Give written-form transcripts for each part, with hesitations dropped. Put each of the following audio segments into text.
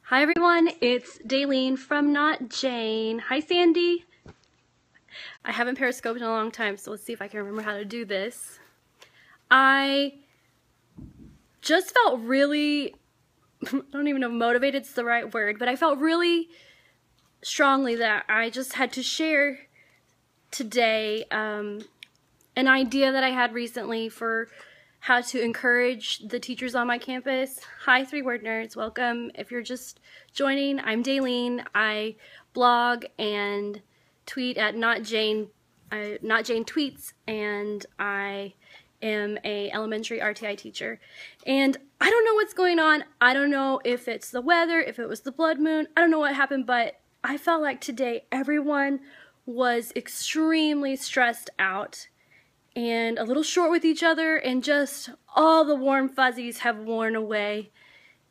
Hi everyone, it's Daylene from Not Jane. Hi Sandy. I haven't periscoped in a long time, so let's see if I can remember how to do this. I just felt really, I don't even know if motivated's the right word, but I felt really strongly that I just had to share today an idea that I had recently for how to encourage the teachers on my campus. Hi, 3-word nerds, welcome. If you're just joining, I'm Daylene. I blog and tweet at Not Jane Tweets, and I am a elementary RTI teacher. And I don't know what's going on. I don't know if it's the weather, if it was the blood moon. I don't know what happened, but I felt like today everyone was extremely stressed out and a little short with each other, and just all the warm fuzzies have worn away.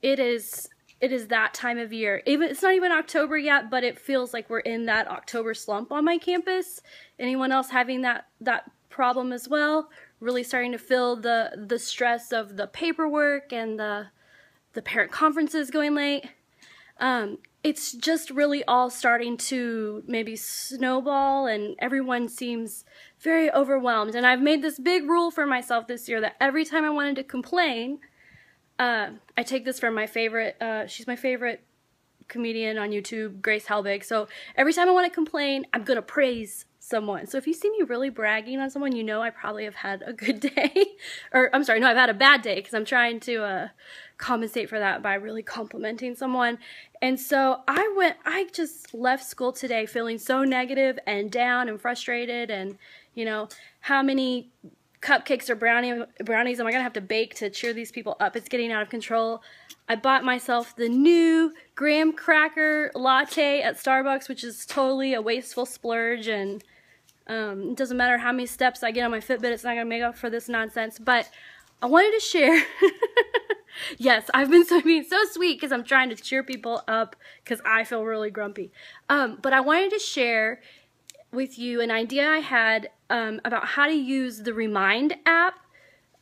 It is that time of year. It's not even October yet, but it feels like we're in that October slump on my campus. Anyone else having that problem as well? Really starting to feel the stress of the paperwork and the parent conferences going late. It's just really all starting to maybe snowball, and everyone seems very overwhelmed. And I've made this big rule for myself this year that every time I wanted to complain, I take this from my favorite, she's my favorite comedian on YouTube, Grace Helbig. So every time I want to complain, I'm going to praise someone. So if you see me really bragging on someone, you know I probably have had a good day. Or I'm sorry, no, I've had a bad day, because I'm trying to compensate for that by really complimenting someone. And so I just left school today feeling so negative and down and frustrated, and you know, how many cupcakes or brownies am I gonna have to bake to cheer these people up? It's getting out of control. I bought myself the new graham cracker latte at Starbucks, which is totally a wasteful splurge, and it doesn't matter how many steps I get on my Fitbit, it's not gonna make up for this nonsense. But I wanted to share. Yes, I've been being so sweet because I'm trying to cheer people up because I feel really grumpy. But I wanted to share with you an idea I had about how to use the Remind app.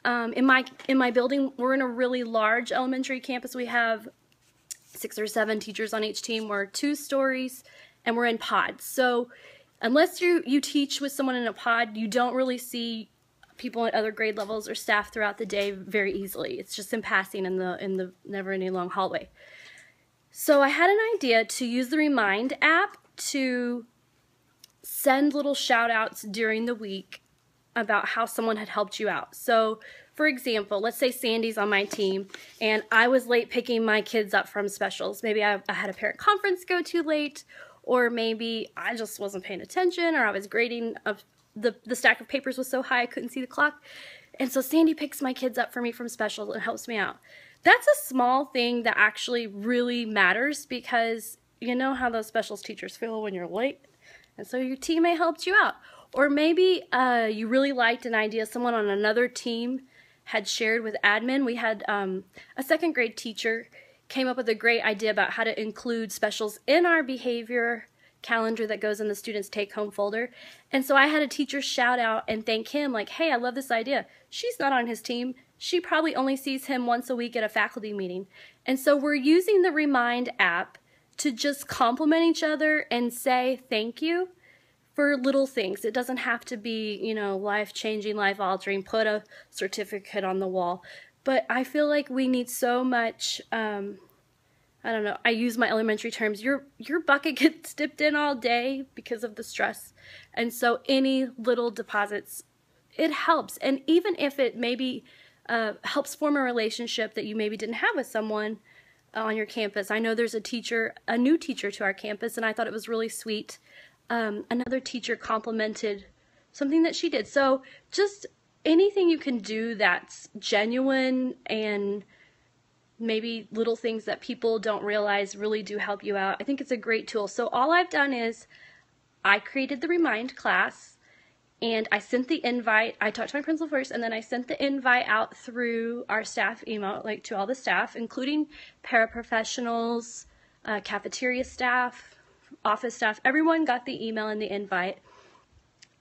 In my building, we're in a really large elementary campus. We have 6 or 7 teachers on each team. We're 2 stories, and we're in pods. So unless you teach with someone in a pod, you don't really see people at other grade levels or staff throughout the day very easily. It's just in passing in the never-ending long hallway. So I had an idea to use the Remind app to send little shout-outs during the week about how someone had helped you out. So, for example, let's say Sandy's on my team, and I was late picking my kids up from specials. Maybe I had a parent conference go too late, or maybe I just wasn't paying attention, or I was grading the stack of papers was so high I couldn't see the clock. And so Sandy picks my kids up for me from specials and helps me out. That's a small thing that actually really matters, because you know how those specials teachers feel when you're late. And so your teammate helped you out. Or maybe you really liked an idea someone on another team had shared with admin. We had a 2nd grade teacher came up with a great idea about how to include specials in our behavior calendar that goes in the students' take-home folder. And so I had a teacher shout out and thank him, like, hey, I love this idea. She's not on his team. She probably only sees him once a week at a faculty meeting. And so we're using the Remind app to just compliment each other and say thank you for little things. It doesn't have to be, you know, life-changing, life-altering, put a certificate on the wall. But I feel like we need so much, I don't know, I use my elementary terms, your bucket gets dipped in all day because of the stress. And so any little deposits, it helps. And even if it maybe helps form a relationship that you maybe didn't have with someone on your campus. I know there's a new teacher to our campus, and I thought it was really sweet. Another teacher complimented something that she did. So just anything you can do that's genuine, and maybe little things that people don't realize really do help you out. I think it's a great tool. So all I've done is I created the Remind class, and I sent the invite. I talked to my principal first, and then I sent the invite out through our staff email, like to all the staff, including paraprofessionals, cafeteria staff, office staff. Everyone got the email and the invite.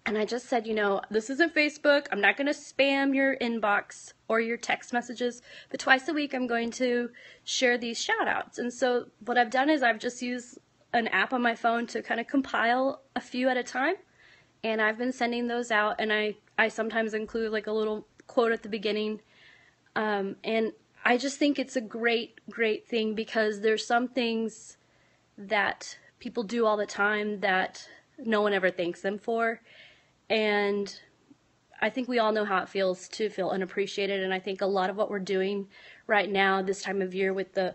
And I just said, you know, this isn't Facebook. I'm not going to spam your inbox or your text messages, but twice a week I'm going to share these shout outs. And so what I've done is I've just used an app on my phone to kind of compile a few at a time. And I've been sending those out, and I sometimes include like a little quote at the beginning. And I just think it's a great thing, because there's some things that people do all the time that no one ever thanks them for. And I think we all know how it feels to feel unappreciated. And I think a lot of what we're doing right now, this time of year, with the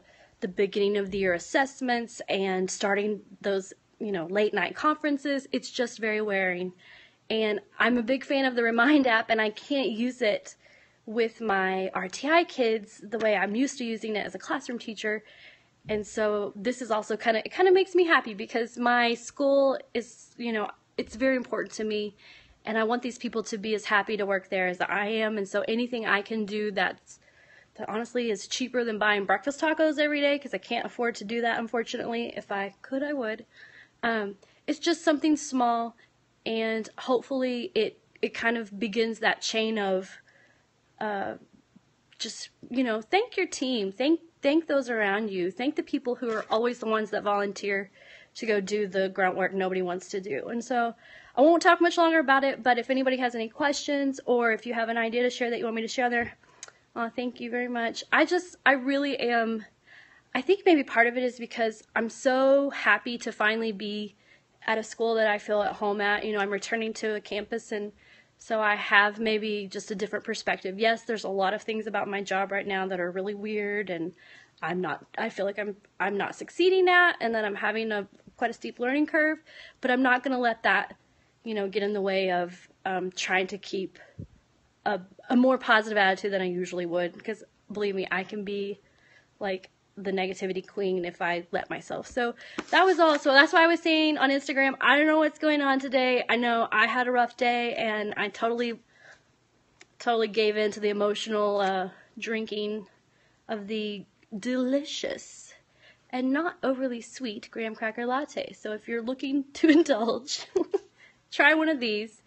beginning of the year assessments and starting those, you know, late night conferences, it's just very wearing. And I'm a big fan of the Remind app, and I can't use it with my RTI kids the way I'm used to using it as a classroom teacher. And so this is also it kind of makes me happy, because my school is, you know, it's very important to me, and I want these people to be as happy to work there as I am. And so anything I can do that honestly is cheaper than buying breakfast tacos every day, because I can't afford to do that, unfortunately. If I could, I would. It's just something small, and hopefully it kind of begins that chain of just, you know, thank your team, thank those around you, thank the people who are always the ones that volunteer to go do the grunt work nobody wants to do. And so I won't talk much longer about it, but if anybody has any questions, or if you have an idea to share that you want me to share there, thank you very much. I really am, I think maybe part of it is because I'm so happy to finally be at a school that I feel at home at. You know, I'm returning to a campus, and so I have maybe just a different perspective. Yes, there's a lot of things about my job right now that are really weird, and I feel like I'm not succeeding at, and that I'm having quite a steep learning curve, but I'm not going to let that, you know, get in the way of trying to keep a more positive attitude than I usually would, because believe me, I can be like the negativity queen if I let myself. So that was all. So that's why I was saying on Instagram, I don't know what's going on today. I know I had a rough day, and I totally gave in to the emotional drinking of the delicious and not overly sweet graham cracker latte. So if you're looking to indulge, try one of these.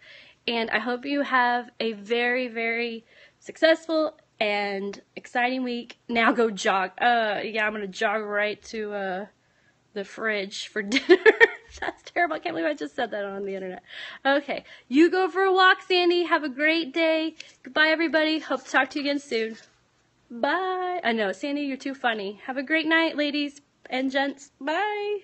And I hope you have a very successful and exciting week. Now go jog. Yeah, I'm gonna jog right to the fridge for dinner. That's terrible. I can't believe I just said that on the internet. Okay, you go for a walk, Sandy. Have a great day. Goodbye, everybody. Hope to talk to you again soon. Bye. I know, Sandy, you're too funny. Have a great night, ladies and gents. Bye.